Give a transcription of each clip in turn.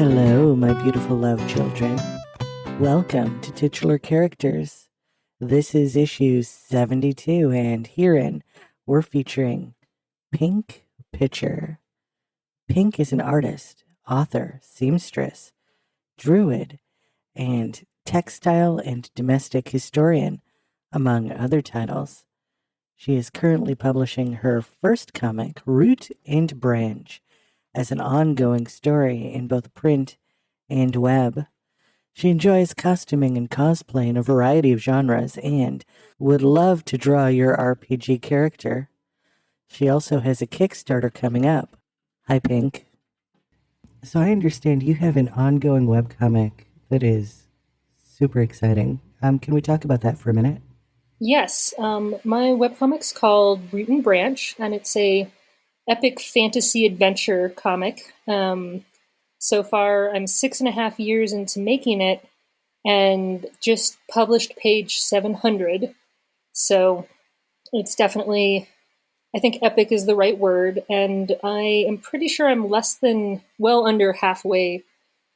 Hello, my beautiful love children. Welcome to Titular Characters. This is issue 72, and herein we're featuring Pink Pitcher. Pink is an artist, author, seamstress, druid, and textile and domestic historian, among other titles. She is currently publishing her first comic, Root and Branch, as an ongoing story in both print and web. She enjoys costuming and cosplay in a variety of genres and would love to draw your RPG character. She also has a Kickstarter coming up. Hi, Pink. So I understand you have an ongoing webcomic that is super exciting. Can we talk about that for a minute? Yes, my webcomic's called Root and Branch, and it's a epic fantasy adventure comic. So far, I'm 6.5 years into making it, and just published page 700. So it's definitely, I think epic is the right word, and I am pretty sure I'm well under halfway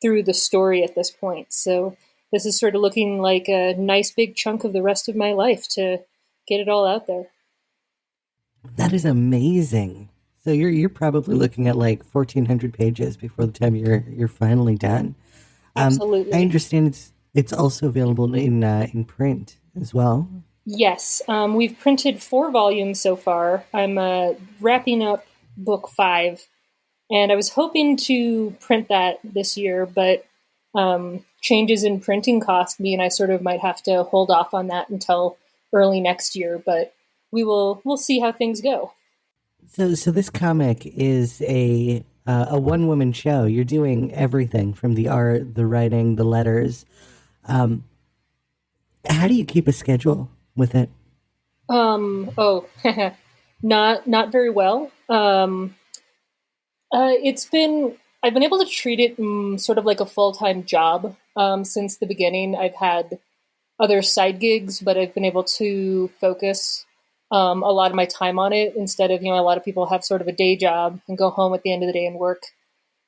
through the story at this point. So this is sort of looking like a nice big chunk of the rest of my life to get it all out there. That is amazing. So you're probably looking at like 1,400 pages before the time you're finally done. Absolutely. I understand it's also available in print as well. Yes, we've printed 4 volumes so far. I'm wrapping up book 5, and I was hoping to print that this year, but changes in printing cost mean I sort of might have to hold off on that until early next year. But we'll see how things go. So this comic is a one-woman show. You're doing everything from the art, the writing, the letters. How do you keep a schedule with it? Oh, not very well. I've been able to treat it sort of like a full-time job since the beginning. I've had other side gigs, but I've been able to focus a lot of my time on it instead of, a lot of people have sort of a day job and go home at the end of the day and work.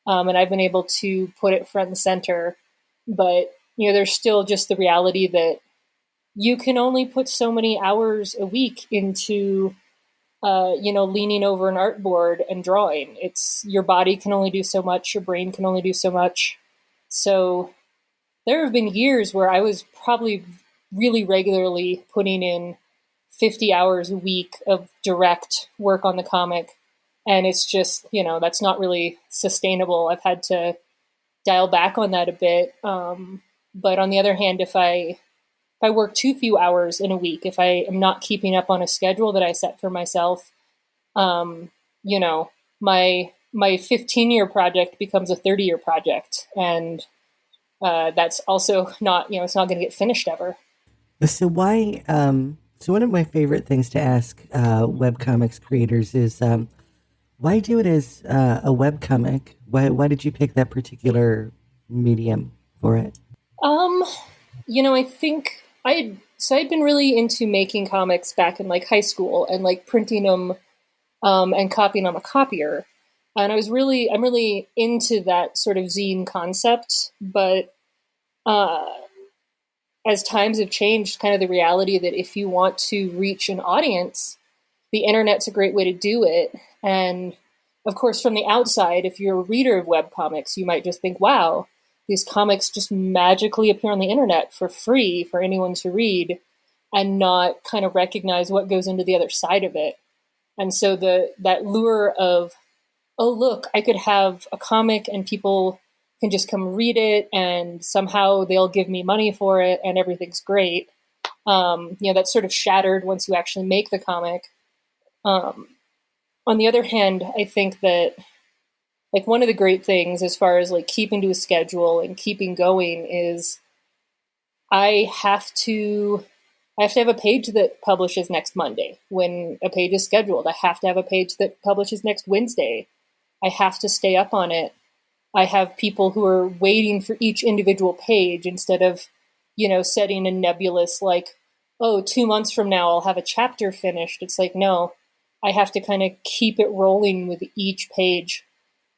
And I've been able to put it front and center. But, there's still just the reality that you can only put so many hours a week into, leaning over an artboard and drawing. Your body can only do so much. Your brain can only do so much. So there have been years where I was probably really regularly putting in 50 hours a week of direct work on the comic. And it's just, that's not really sustainable. I've had to dial back on that a bit. But on the other hand, if I work too few hours in a week, if I am not keeping up on a schedule that I set for myself, my 15-year project becomes a 30-year project. And that's also not, it's not going to get finished ever. So why... So one of my favorite things to ask webcomics creators is, why do it as a webcomic? Why did you pick that particular medium for it? I think I'd been really into making comics back in like high school and like printing them and copying on a copier. And I'm really into that sort of zine concept, but as times have changed, kind of the reality that if you want to reach an audience, the internet's a great way to do it. And of course, from the outside, if you're a reader of webcomics, you might just think, wow, these comics just magically appear on the internet for free for anyone to read and not kind of recognize what goes into the other side of it. And so that lure of, oh, look, I could have a comic and people can just come read it and somehow they'll give me money for it and everything's great. That's sort of shattered once you actually make the comic. On the other hand, I think that like one of the great things as far as like keeping to a schedule and keeping going is I have to have a page that publishes next Monday when a page is scheduled. I have to have a page that publishes next Wednesday. I have to stay up on it. I have people who are waiting for each individual page instead of, setting a nebulous like, oh, 2 months from now I'll have a chapter finished. It's like, no, I have to kind of keep it rolling with each page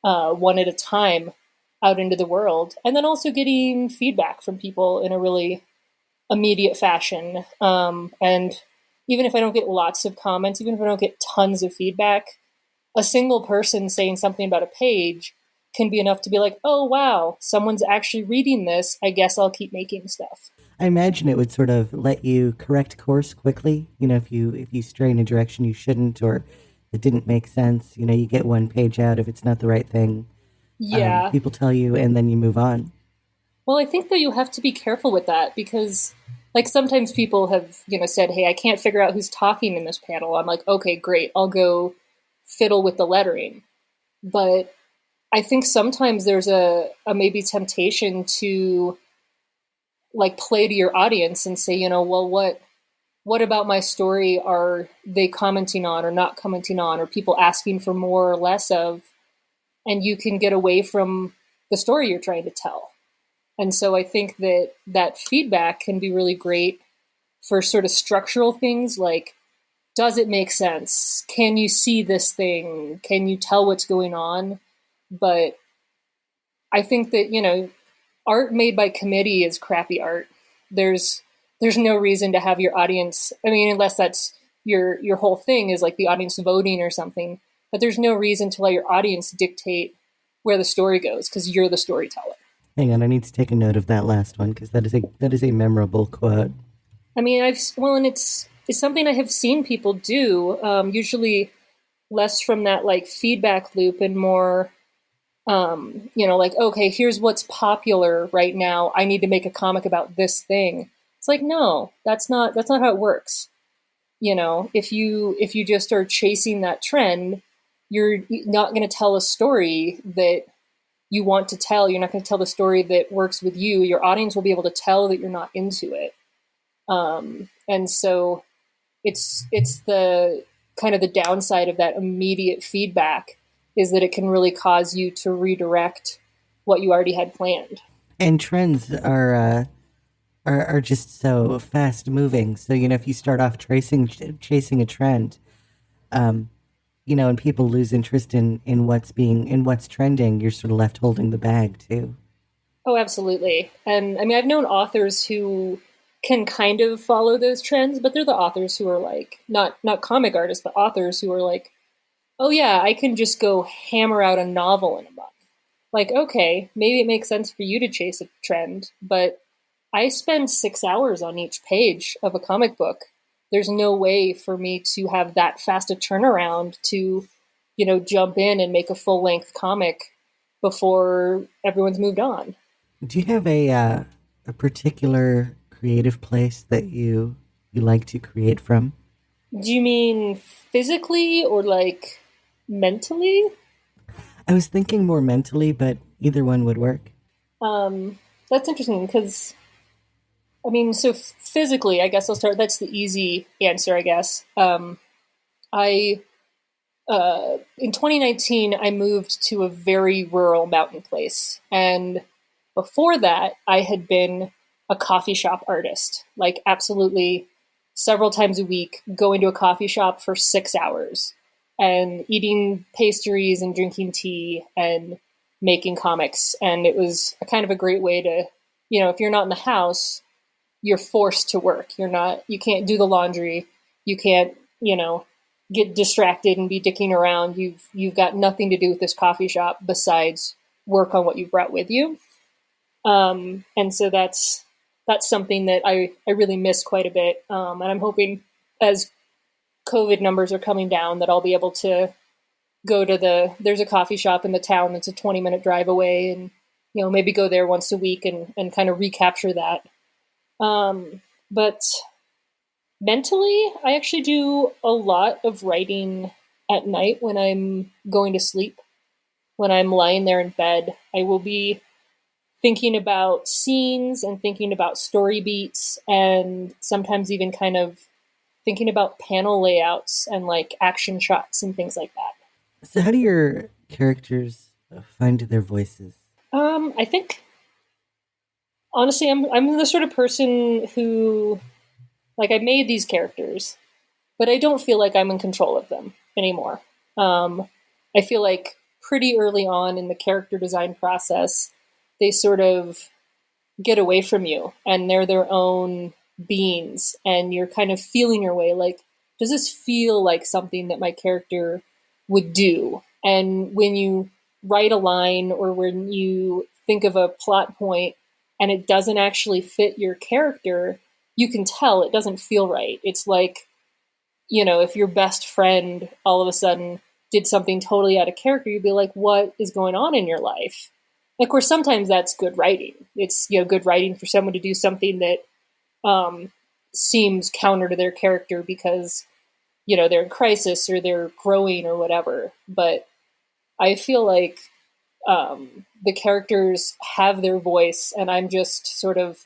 one at a time. out into the world. And then also getting feedback from people in a really immediate fashion. And even if I don't get lots of comments, even if I don't get tons of feedback, a single person saying something about a page can be enough to be like, oh, wow, someone's actually reading this. I guess I'll keep making stuff. I imagine it would sort of let you correct course quickly. If you stray in a direction you shouldn't, or it didn't make sense, you get one page out. If it's not the right thing, Yeah. people tell you, and then you move on. Well, I think that you have to be careful with that because, like, sometimes people have, said, hey, I can't figure out who's talking in this panel. I'm like, okay, great. I'll go fiddle with the lettering. But I think sometimes there's a maybe temptation to like play to your audience and say, well, what about my story are they commenting on or not commenting on, or people asking for more or less of, and you can get away from the story you're trying to tell. And so I think that feedback can be really great for sort of structural things like, does it make sense? Can you see this thing? Can you tell what's going on? But I think that, art made by committee is crappy art. There's no reason to have your audience, I mean, unless that's your whole thing is like the audience voting or something, but there's no reason to let your audience dictate where the story goes because you're the storyteller. Hang on, I need to take a note of that last one because that is a memorable quote. I mean, and it's something I have seen people do, usually less from that like feedback loop and more, like, okay, here's what's popular right now. I need to make a comic about this thing. It's like, no, that's not how it works. If you just are chasing that trend, you're not going to tell a story that you want to tell. You're not going to tell the story that works with you. Your audience will be able to tell that you're not into it. And so it's the kind of the downside of that immediate feedback is that it can really cause you to redirect what you already had planned. And trends are just so fast moving. So if you start off chasing a trend, and people lose interest in what's trending, you're sort of left holding the bag too. Oh, absolutely. And I mean, I've known authors who can kind of follow those trends, but they're the authors who are like not comic artists, but authors who are like, oh yeah, I can just go hammer out a novel in a month. Like, okay, maybe it makes sense for you to chase a trend, but I spend 6 hours on each page of a comic book. There's no way for me to have that fast a turnaround to, jump in and make a full length comic before everyone's moved on. Do you have a particular creative place that you like to create from? Do you mean physically or like mentally? I was thinking more mentally, but either one would work. That's interesting because, I mean, so physically, I guess I'll start. That's the easy answer, I guess. I in 2019, I moved to a very rural mountain place, and before that, I had been a coffee shop artist, like absolutely several times a week, going to a coffee shop for 6 hours and eating pastries and drinking tea and making comics. And it was a kind of a great way to, if you're not in the house, you're forced to work. You can't do the laundry. You can't, get distracted and be dicking around. You've got nothing to do with this coffee shop besides work on what you've brought with you. And so that's something that I really miss quite a bit. And I'm hoping as COVID numbers are coming down that I'll be able to go to there's a coffee shop in the town that's a 20-minute drive away and, maybe go there once a week and kind of recapture that. But mentally, I actually do a lot of writing at night when I'm going to sleep. When I'm lying there in bed, I will be thinking about scenes and thinking about story beats and sometimes even kind of thinking about panel layouts and like action shots and things like that. So how do your characters find their voices? I think honestly, I'm the sort of person who, like, I made these characters, but I don't feel like I'm in control of them anymore. I feel like pretty early on in the character design process, they sort of get away from you and they're their own beings, and you're kind of feeling your way like, does this feel like something that my character would do? And when you write a line or when you think of a plot point and it doesn't actually fit your character, you can tell it doesn't feel right. It's like, if your best friend all of a sudden did something totally out of character, you'd be like, what is going on in your life? Of course, sometimes that's good writing. It's good writing for someone to do something that seems counter to their character because they're in crisis or they're growing or whatever. But I feel like the characters have their voice, and I'm just sort of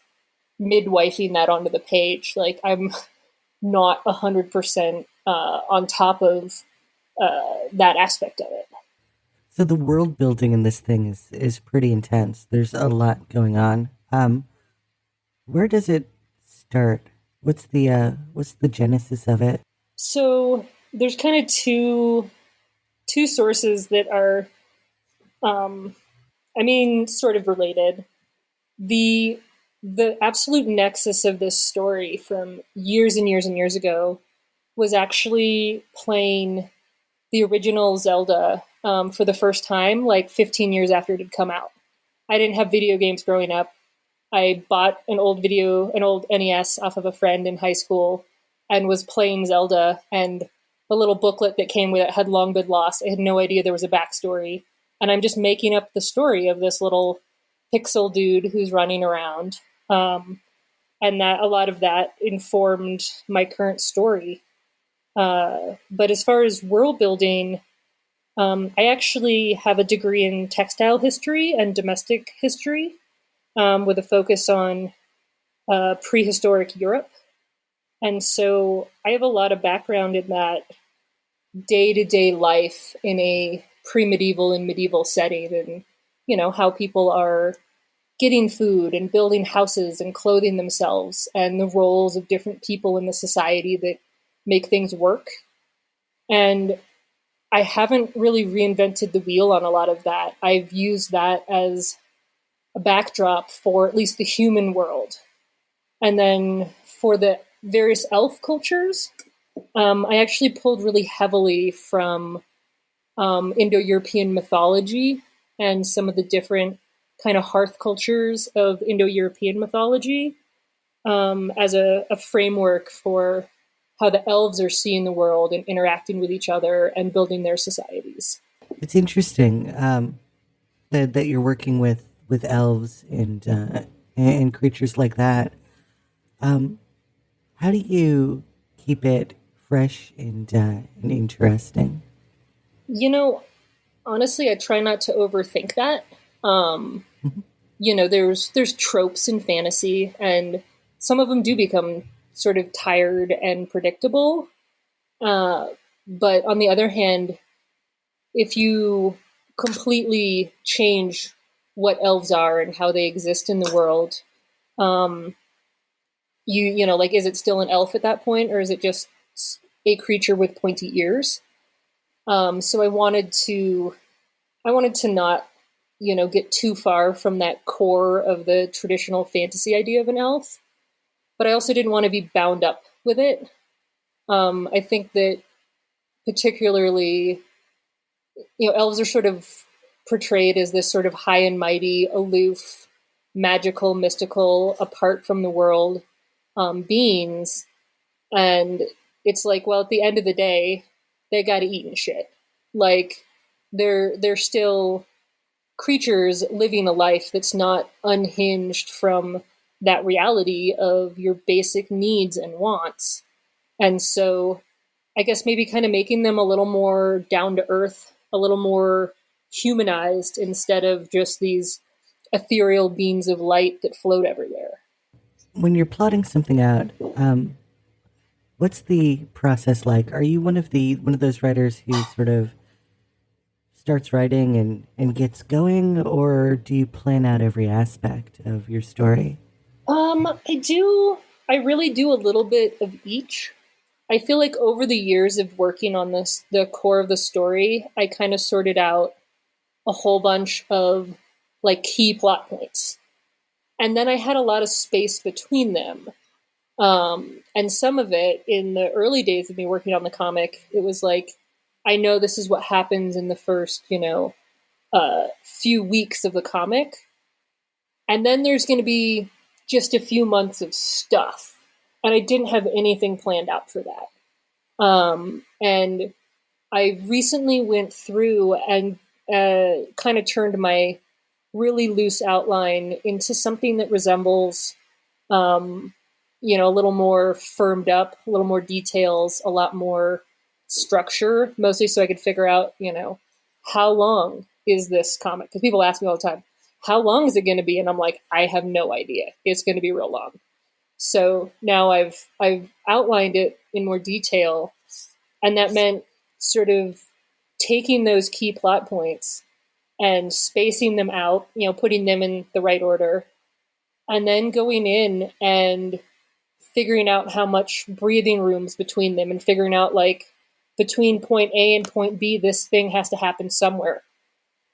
midwifing that onto the page. Like, I'm not 100% on top of that aspect of it. So the world building in this thing is pretty intense. There's a lot going on. Where does it start? What's the genesis of it? So there's kind of two sources that are, sort of related. The absolute nexus of this story from years and years and years ago was actually playing the original Zelda for the first time, like 15 years after it had come out. I didn't have video games growing up. I bought an old NES off of a friend in high school and was playing Zelda, and the little booklet that came with it had long been lost. I had no idea there was a backstory. And I'm just making up the story of this little pixel dude who's running around. And that a lot of that informed my current story. But as far as world building, I actually have a degree in textile history and domestic history, with a focus on prehistoric Europe. And so I have a lot of background in that day-to-day life in a pre-medieval and medieval setting, and how people are getting food and building houses and clothing themselves, and the roles of different people in the society that make things work. And I haven't really reinvented the wheel on a lot of that. I've used that as a backdrop for at least the human world. And then for the various elf cultures, I actually pulled really heavily from Indo-European mythology and some of the different kind of hearth cultures of Indo-European mythology as a framework for how the elves are seeing the world and interacting with each other and building their societies. It's interesting that you're working with elves and creatures like that. How do you keep it fresh and interesting? Honestly, I try not to overthink that. There's tropes in fantasy, and some of them do become sort of tired and predictable. But on the other hand, if you completely change what elves are and how they exist in the world, is it still an elf at that point, or is it just a creature with pointy ears? So I wanted to not, get too far from that core of the traditional fantasy idea of an elf, but I also didn't want to be bound up with it. I think that particularly, elves are sort of portrayed as this sort of high and mighty, aloof, magical, mystical, apart from the world beings. And it's like, well, at the end of the day, they got to eat and shit. Like, they're still creatures living a life that's not unhinged from that reality of your basic needs and wants. And so I guess maybe kind of making them a little more down to earth, a little more humanized, instead of just these ethereal beings of light that float everywhere. When you're plotting something out, what's the process like? Are you one of those writers who sort of starts writing and gets going, or do you plan out every aspect of your story? I do. I really do a little bit of each. I feel like over the years of working on the core of the story, I kind of sorted out a whole bunch of like key plot points. And then I had a lot of space between them. And some of it in the early days of me working on the comic, it was like, I know this is what happens in the first, few weeks of the comic. And then there's going to be just a few months of stuff. And I didn't have anything planned out for that. And I recently went through and kind of turned my really loose outline into something that resembles, a little more firmed up, a little more details, a lot more structure, mostly so I could figure out, how long is this comic? Because people ask me all the time, how long is it going to be? And I'm like, I have no idea. It's going to be real long. So now I've outlined it in more detail, and that meant sort of taking those key plot points and spacing them out, putting them in the right order, and then going in and figuring out how much breathing room's between them, and figuring out, like, between point A and point B, this thing has to happen somewhere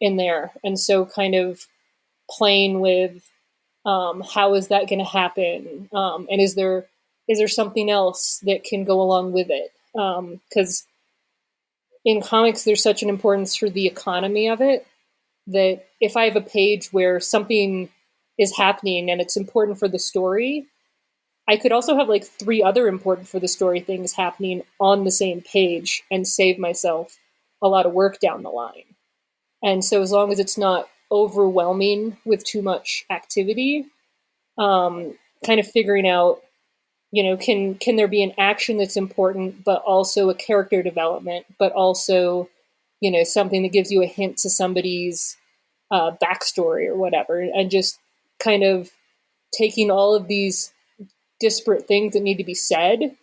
in there. And so kind of playing with how is that going to happen? And is there something else that can go along with it? Because in comics, there's such an importance for the economy of it, that if I have a page where something is happening and it's important for the story, I could also have like 3 other important for the story things happening on the same page and save myself a lot of work down the line. And so as long as it's not overwhelming with too much activity, kind of figuring out, can there be an action that's important, but also a character development, but also, something that gives you a hint to somebody's backstory or whatever, and just kind of taking all of these disparate things that need to be said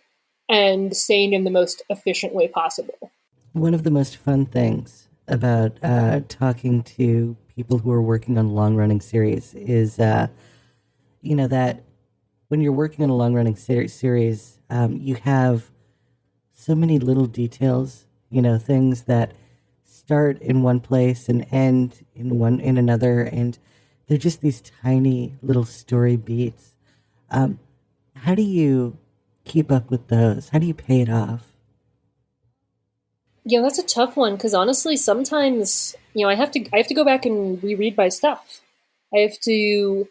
and saying in the most efficient way possible. One of the most fun things about talking to people who are working on long-running series is, that when you're working on a long-running series, you have so many little details, things that start in one place and end in another, and they're just these tiny little story beats. How do you keep up with those? How do you pay it off? Yeah, that's a tough one, because honestly, sometimes, I have to go back and reread my stuff. I have to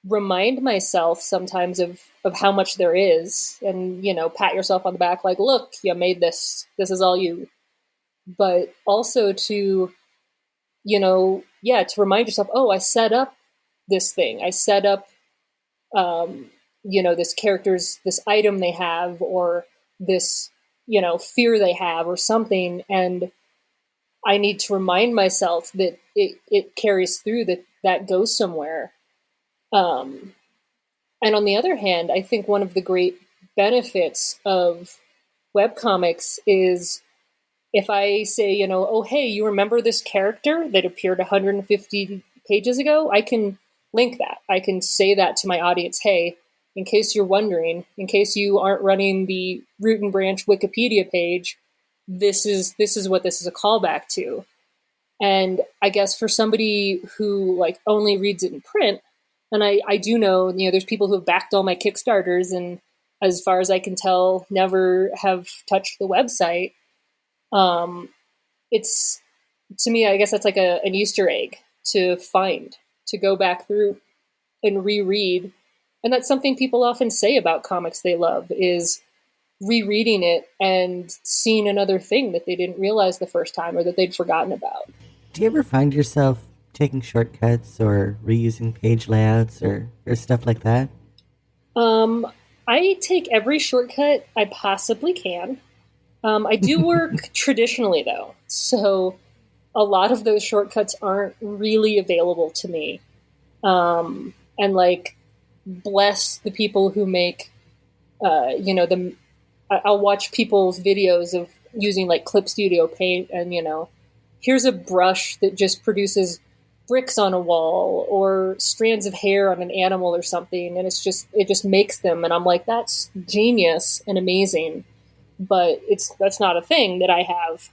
remind myself sometimes of how much there is, and, pat yourself on the back like, look, you made this. This is all you. But also to, to remind yourself, oh, I set up this thing. I set up, this character's, this item they have, or this, fear they have, or something. And I need to remind myself that it carries through, that goes somewhere. And on the other hand, I think one of the great benefits of webcomics is if I say, oh, hey, you remember this character that appeared 150 pages ago? I can link that. I can say that to my audience. Hey, in case you're wondering, in case you aren't running the Root and Branch Wikipedia page, this is what this is a callback to. And I guess for somebody who like only reads it in print, and I do know, there's people who have backed all my Kickstarters and, as far as I can tell, never have touched the website. It's, to me, I guess that's like an Easter egg to find, to go back through and reread. And that's something people often say about comics they love, is rereading it and seeing another thing that they didn't realize the first time, or that they'd forgotten about. Do you ever find yourself taking shortcuts or reusing page layouts or stuff like that? I take every shortcut I possibly can. I do work traditionally, though, so a lot of those shortcuts aren't really available to me. And like, bless the people who make, I'll watch people's videos of using like Clip Studio Paint, and here's a brush that just produces bricks on a wall or strands of hair on an animal or something, and it just makes them, and I'm like, that's genius and amazing, but that's not a thing that I have.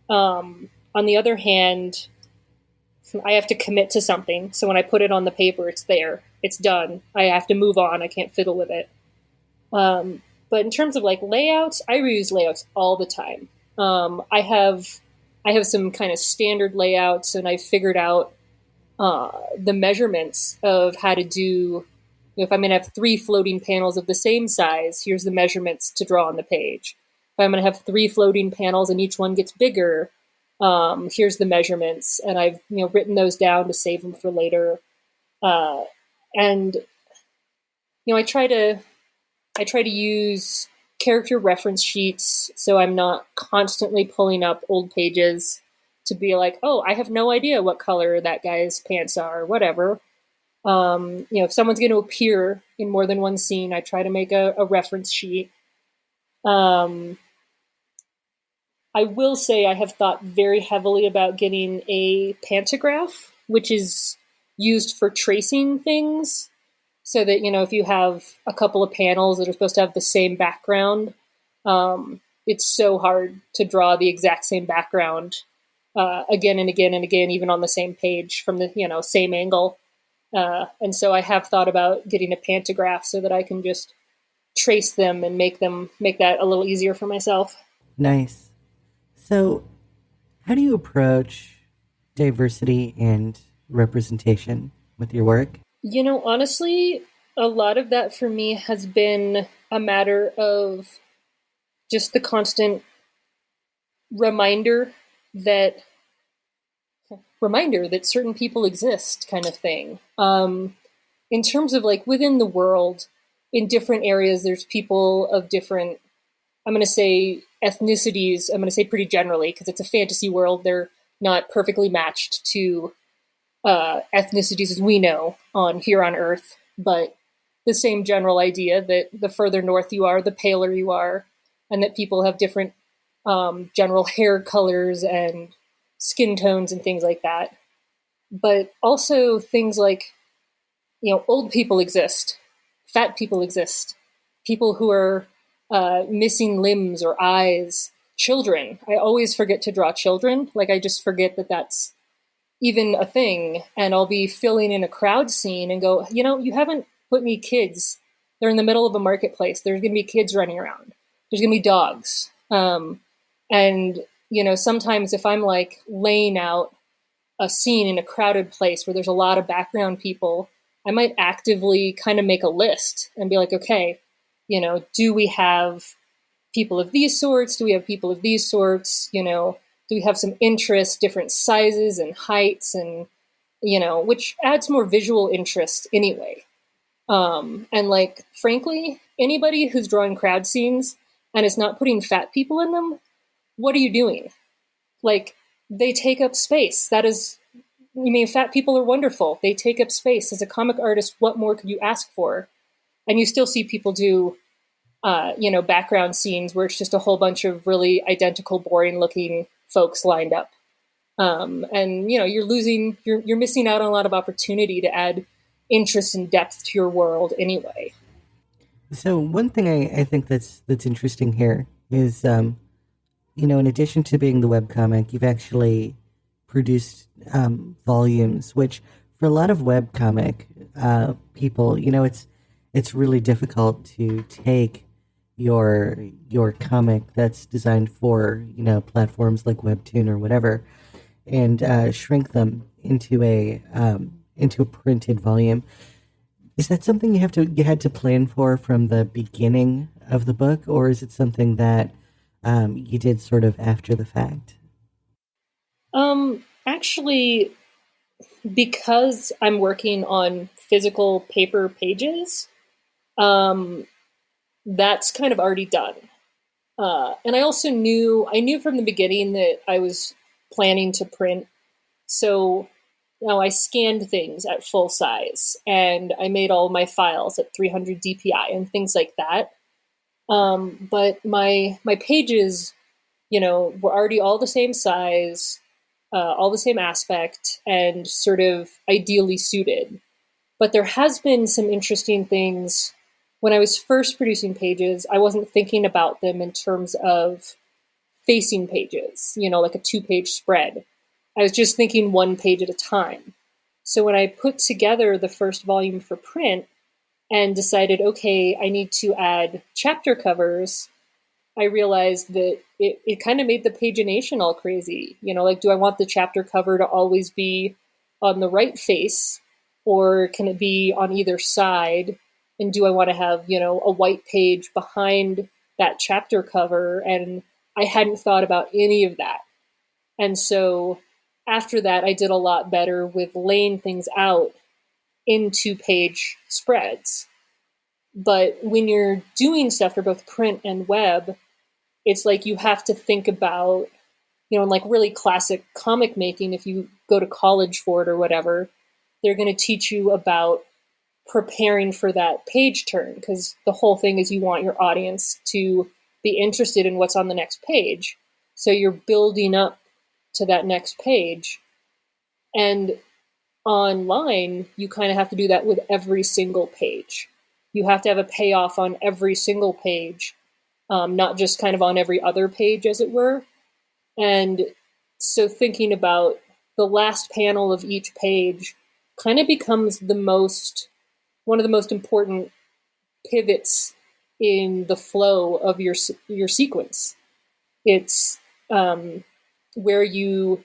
On the other hand, I have to commit to something. So when I put it on the paper, it's there, it's done. I have to move on. I can't fiddle with it. But in terms of like layouts, I reuse layouts all the time. I have some kind of standard layouts, and I figured out the measurements of how to do. If I'm going to have 3 floating panels of the same size, here's the measurements to draw on the page. If I'm going to have 3 floating panels and each one gets bigger, here's the measurements, and I've written those down to save them for later. And I try to use character reference sheets, so I'm not constantly pulling up old pages to be like, oh, I have no idea what color that guy's pants are, or whatever. If someone's going to appear in more than one scene, I try to make a reference sheet. I will say I have thought very heavily about getting a pantograph, which is used for tracing things. So that, if you have a couple of panels that are supposed to have the same background, it's so hard to draw the exact same background again and again and again, even on the same page from the, same angle. And so I have thought about getting a pantograph so that I can just trace them and make that a little easier for myself. Nice. So how do you approach diversity and representation with your work? Honestly, a lot of that for me has been a matter of just the constant reminder that certain people exist, kind of thing. In terms of like within the world, in different areas, there's people of different, I'm going to say ethnicities. I'm going to say pretty generally, because it's a fantasy world. They're not perfectly matched to ethnicities as we know here on Earth, but the same general idea that the further north you are, the paler you are, and that people have different general hair colors and skin tones and things like that. But also things like, old people exist, fat people exist, people who are missing limbs or eyes, children. I always forget to draw children. Like I just forget that that's even a thing, and I'll be filling in a crowd scene and go, you haven't put any kids. They're in the middle of a marketplace. There's going to be kids running around. There's going to be dogs. And, sometimes if I'm like laying out a scene in a crowded place where there's a lot of background people, I might actively kind of make a list and be like, okay, do we have people of these sorts? Do we have people of these sorts? Do we have some interests, different sizes and heights, and, which adds more visual interest anyway. And like, frankly, anybody who's drawing crowd scenes and is not putting fat people in them, what are you doing? Like, they take up space. Fat people are wonderful. They take up space. As a comic artist, what more could you ask for? And you still see people do, background scenes where it's just a whole bunch of really identical, boring looking folks lined up. And you're missing out on a lot of opportunity to add interest and depth to your world anyway. So one thing I think that's interesting here is, in addition to being the webcomic, you've actually produced volumes, which for a lot of webcomic people, it's really difficult to take your comic that's designed for platforms like Webtoon or whatever, and shrink them into a printed volume. Is that something you had to plan for from the beginning of the book, or is it something that you did sort of after the fact? Actually, because I'm working on physical paper pages, that's kind of already done. And I also knew from the beginning that I was planning to print. So I scanned things at full size, and I made all my files at 300 DPI and things like that. But my pages, were already all the same size, all the same aspect, and sort of ideally suited. But there has been some interesting things. When I was first producing pages, I wasn't thinking about them in terms of facing pages, like a 2-page spread. I was just thinking one page at a time. So when I put together the first volume for print and decided, okay, I need to add chapter covers, I realized that it kind of made the pagination all crazy. Like, do I want the chapter cover to always be on the right face, or can it be on either side? And do I want to have, a white page behind that chapter cover? And I hadn't thought about any of that. And so after that, I did a lot better with laying things out into page spreads. But when you're doing stuff for both print and web, it's like you have to think about, in like really classic comic making, if you go to college for it or whatever, they're going to teach you about preparing for that page turn, because the whole thing is you want your audience to be interested in what's on the next page. So you're building up to that next page. And online, you kind of have to do that with every single page. You have to have a payoff on every single page, not just kind of on every other page, as it were. And so thinking about the last panel of each page kind of becomes one of the most important pivots in the flow of your sequence. It's where you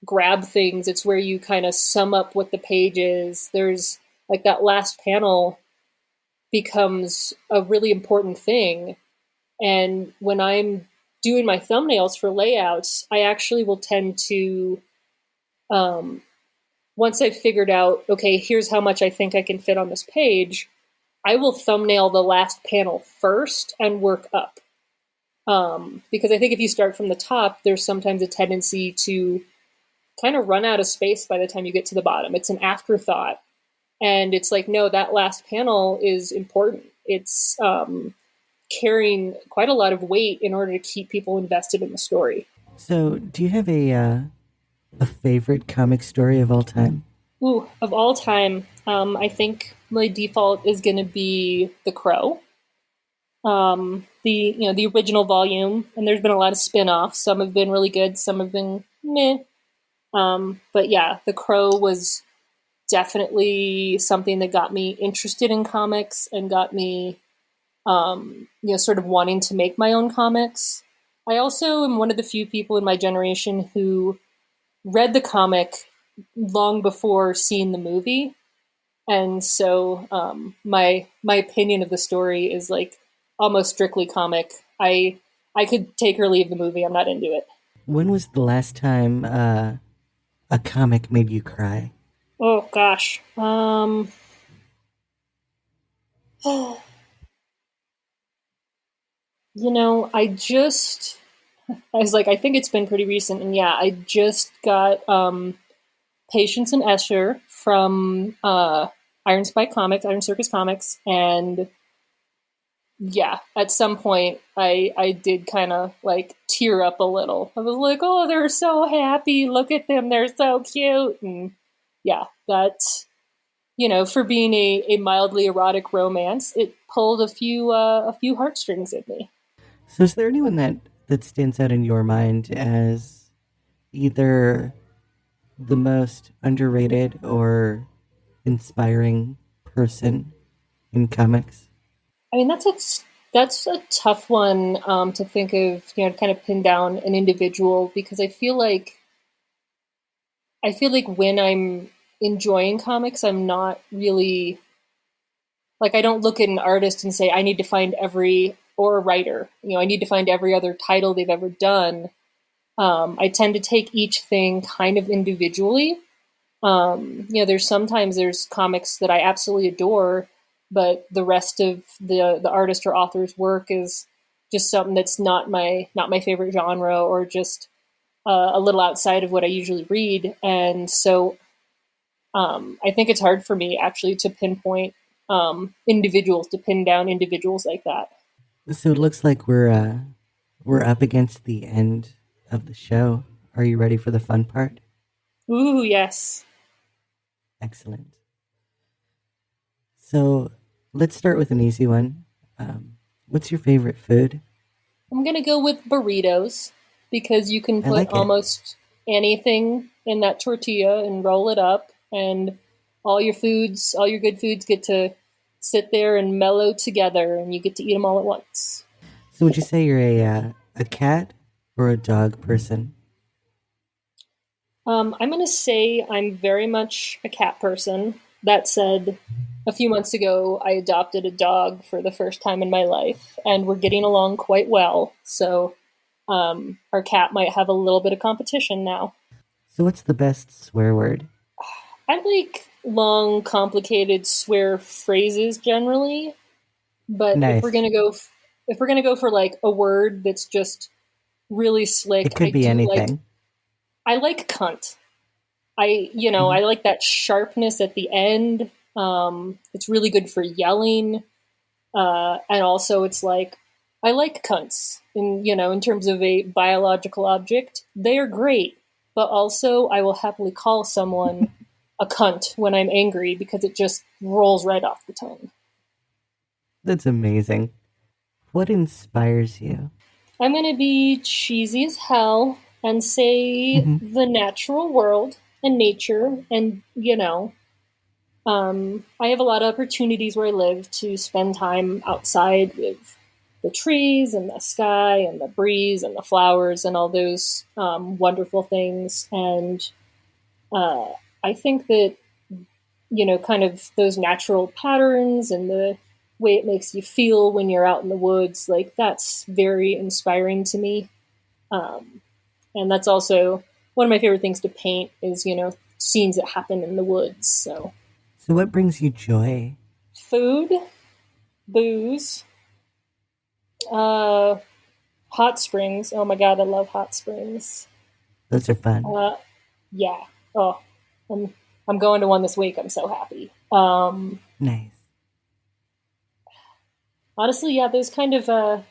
grab things. It's where you kind of sum up what the page is. There's like that last panel becomes a really important thing. And when I'm doing my thumbnails for layouts, I actually will tend to, once I've figured out, okay, here's how much I think I can fit on this page, I will thumbnail the last panel first and work up. Because I think if you start from the top, there's sometimes a tendency to kind of run out of space by the time you get to the bottom. It's an afterthought. And it's like, no, that last panel is important. It's carrying quite a lot of weight in order to keep people invested in the story. So do you have a favorite comic story of all time? Ooh, of all time, I think my default is going to be The Crow. The original volume, and there's been a lot of spin-offs. Some have been really good, some have been meh. But yeah, The Crow was definitely something that got me interested in comics and got me, sort of wanting to make my own comics. I also am one of the few people in my generation who read the comic long before seeing the movie. And so my opinion of the story is like almost strictly comic. I could take or leave the movie. I'm not into it. When was the last time a comic made you cry? Oh gosh. I think it's been pretty recent, and yeah, I just got Patience and Escher from Iron Circus Comics, and yeah, at some point I did kind of like tear up a little. I was like, oh, they're so happy, look at them, they're so cute. And yeah, that's, for being a mildly erotic romance, it pulled a few heartstrings at me. So is there anyone that stands out in your mind as either the most underrated or inspiring person in comics? I mean, that's a tough one to think of, to kind of pin down an individual, because I feel like when I'm enjoying comics, I'm not really like, I don't look at an artist and say I need to find or a writer, I need to find every other title they've ever done. I tend to take each thing kind of individually. There's comics that I absolutely adore, but the rest of the artist or author's work is just something that's not my favorite genre, or just a little outside of what I usually read. And so I think it's hard for me actually to pinpoint individuals, to pin down individuals like that. So it looks like we're up against the end of the show. Are you ready for the fun part? Ooh, yes. Excellent. So let's start with an easy one. What's your favorite food? I'm going to go with burritos, because you can put almost anything in that tortilla and roll it up, and all your good foods get to sit there and mellow together, and you get to eat them all at once. So would you say you're a cat or a dog person? I'm going to say I'm very much a cat person. That said, a few months ago, I adopted a dog for the first time in my life, and we're getting along quite well. So our cat might have a little bit of competition now. So what's the best swear word? I like long, complicated swear phrases generally, but Nice. if we're gonna go for like a word that's just really slick, It could be anything. I like cunt. I like that sharpness at the end. It's really good for yelling, and also it's like I like cunts. In terms of a biological object, they are great. But also, I will happily call someone a cunt when I'm angry because it just rolls right off the tongue. That's amazing. What inspires you? I'm going to be cheesy as hell and say the natural world and nature. And, I have a lot of opportunities where I live to spend time outside with the trees and the sky and the breeze and the flowers and all those wonderful things. And I think that, kind of those natural patterns and the way it makes you feel when you're out in the woods, like that's very inspiring to me. And that's also one of my favorite things to paint is, scenes that happen in the woods. So what brings you joy? Food, booze, hot springs. Oh my God, I love hot springs. Those are fun. Yeah. Oh, I'm going to one this week. I'm so happy. Nice. Honestly, yeah, those kind of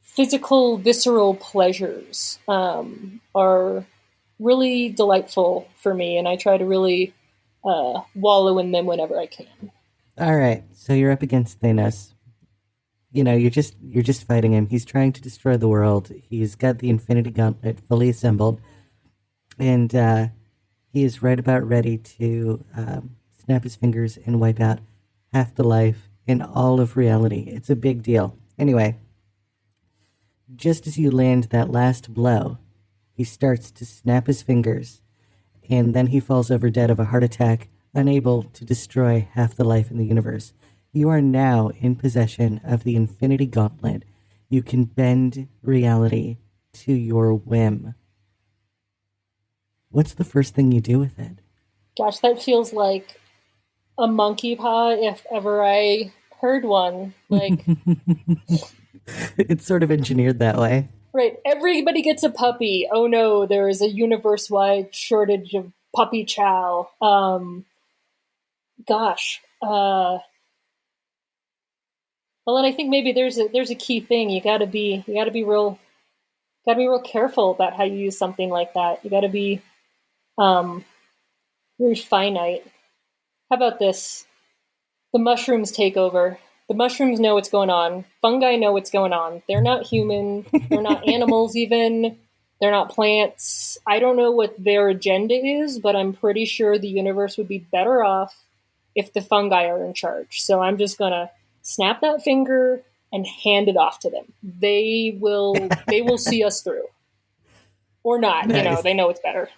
physical, visceral pleasures are really delightful for me, and I try to really wallow in them whenever I can. All right, so you're up against Thanos. You're just fighting him. He's trying to destroy the world. He's got the Infinity Gauntlet fully assembled, and he is right about ready to snap his fingers and wipe out half the life in all of reality. It's a big deal. Anyway, just as you land that last blow, he starts to snap his fingers, and then he falls over dead of a heart attack, unable to destroy half the life in the universe. You are now in possession of the Infinity Gauntlet. You can bend reality to your whim. What's the first thing you do with it? Gosh, that feels like a monkey paw if ever I heard one. Like it's sort of engineered that way. Right. Everybody gets a puppy. Oh no, there is a universe-wide shortage of puppy chow. Gosh. Well, and I think maybe there's a key thing. You gotta be real careful about how you use something like that. You gotta be very finite. How about this? The mushrooms take over. The mushrooms know what's going on. Fungi know what's going on. They're not human. They're not animals even. They're not plants. I don't know what their agenda is, but I'm pretty sure the universe would be better off if the fungi are in charge. So I'm just going to snap that finger and hand it off to them. They will see us through. Or not. Nice. They know it's better.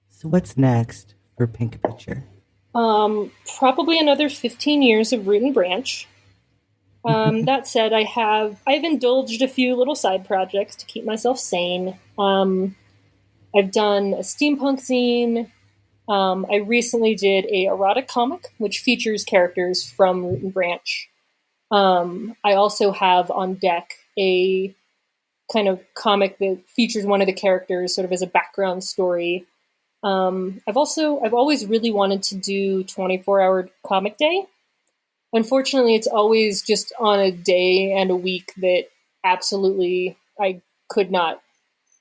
So what's next for Pink Picture? Probably another 15 years of root and branch. That said, I've indulged a few little side projects to keep myself sane. I've done a steampunk zine. I recently did a erotic comic, which features characters from Root and Branch. I also have on deck a kind of comic that features one of the characters sort of as a background story. I've always really wanted to do 24-hour comic day. Unfortunately, it's always just on a day and a week that absolutely I could not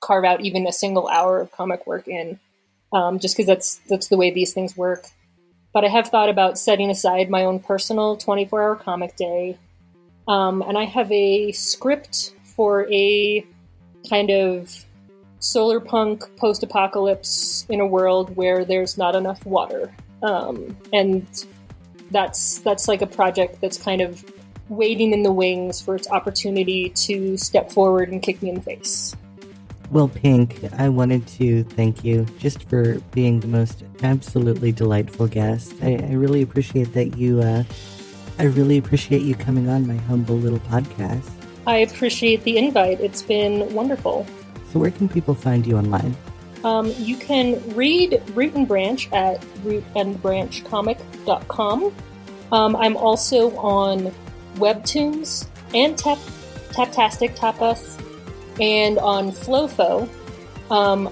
carve out even a single hour of comic work in, just because that's the way these things work. But I have thought about setting aside my own personal 24-hour comic day. And I have a script for a kind of solar punk post-apocalypse in a world where there's not enough water. And that's like a project that's kind of waiting in the wings for its opportunity to step forward and kick me in the face. Well, Pink, I wanted to thank you just for being the most absolutely delightful guest. I really appreciate that I really appreciate you coming on my humble little podcast. I appreciate the invite. It's been wonderful. So where can people find you online? You can read Root and Branch at rootandbranchcomic.com. I'm also on Webtoons and Taptastic Tapas and on Flofo. On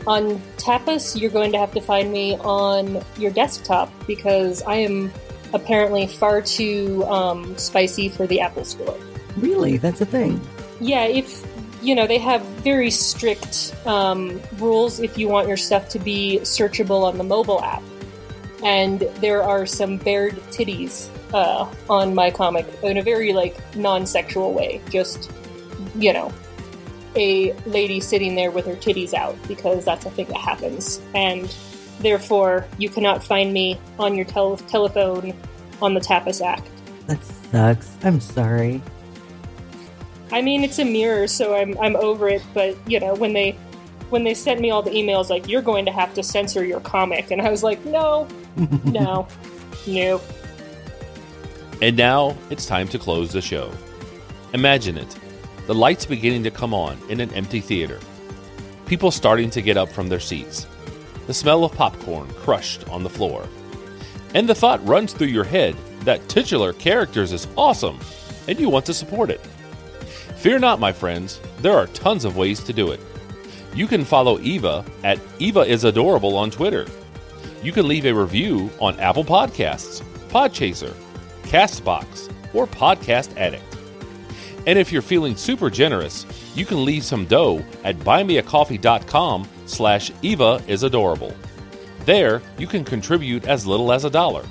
Tapas, you're going to have to find me on your desktop because I am apparently far too spicy for the Apple Store. Really? That's a thing? Yeah, they have very strict rules if you want your stuff to be searchable on the mobile app. And there are some bared titties on my comic in a very, non-sexual way. Just, a lady sitting there with her titties out, because that's a thing that happens. And therefore, you cannot find me on your telephone on the Tapas Act. That sucks. I'm sorry. I mean, it's a mirror, so I'm over it. But when they sent me all the emails like, you're going to have to censor your comic, and I was like, no. And now it's time to close the show. Imagine it. The lights beginning to come on in an empty theater. People starting to get up from their seats. The smell of popcorn crushed on the floor. And the thought runs through your head that Titular Characters is awesome, and you want to support it. Fear not, my friends. There are tons of ways to do it. You can follow Eva at EvaIsAdorable on Twitter. You can leave a review on Apple Podcasts, Podchaser, Castbox, or Podcast Addict. And if you're feeling super generous, you can leave some dough at buymeacoffee.com/EvaIsAdorable. There, you can contribute as little as $1.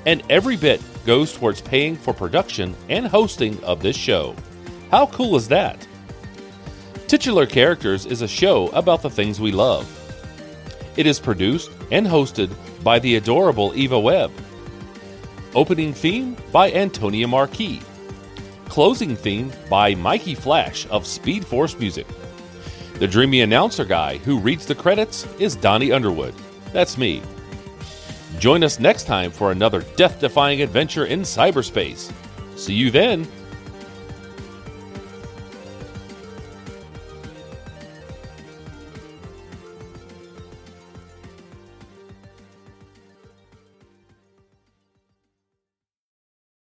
And every bit goes towards paying for production and hosting of this show. How cool is that? Titular Characters is a show about the things we love. It is produced and hosted by the adorable Eva Webb. Opening theme by Antonia Marquis. Closing theme by Mikey Flash of Speed Force Music. The dreamy announcer guy who reads the credits is Donnie Underwood. That's me. Join us next time for another death-defying adventure in cyberspace. See you then!